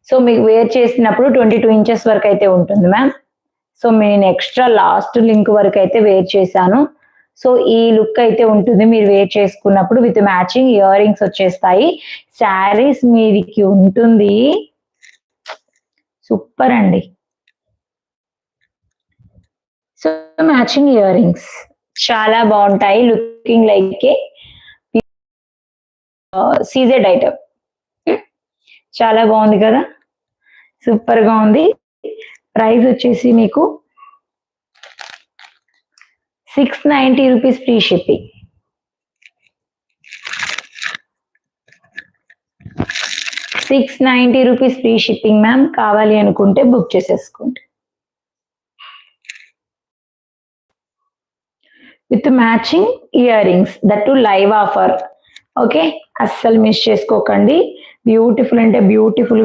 So మీకు wear చేసినప్పుడు 22 inches వరకు అయితే ఉంటుంది మ్యామ్. సో నేను ఎక్స్ట్రా లాస్ట్ లింక్ వరకు అయితే వేర్ చేశాను. సో ఈ లుక్ అయితే ఉంటుంది మీరు వేర్ చేసుకున్నప్పుడు. విత్ మ్యాచింగ్ ఇయర్ రింగ్స్ వచ్చేస్తాయి. శారీస్ మీదికి ఉంటుంది. సూపర్ అండి. సో మ్యాచింగ్ ఇయర్ రింగ్స్ చాలా బాగుంటాయి. లుకింగ్ లైక్ ఏ సీజెడ్ ఐటమ్. చాలా బాగుంది కదా, సూపర్ గా ఉంది. ప్రైస్ వచ్చేసి మీకు 690 rupees free shipping. 690 rupees free shipping ma'am. కావాలి అనుకుంటే బుక్ చేసేసుకోండి. With matching ear rings, that to live offer. Okay, అస్సలు మిస్ చేసుకోకండి. బ్యూటిఫుల్ అంటే బ్యూటిఫుల్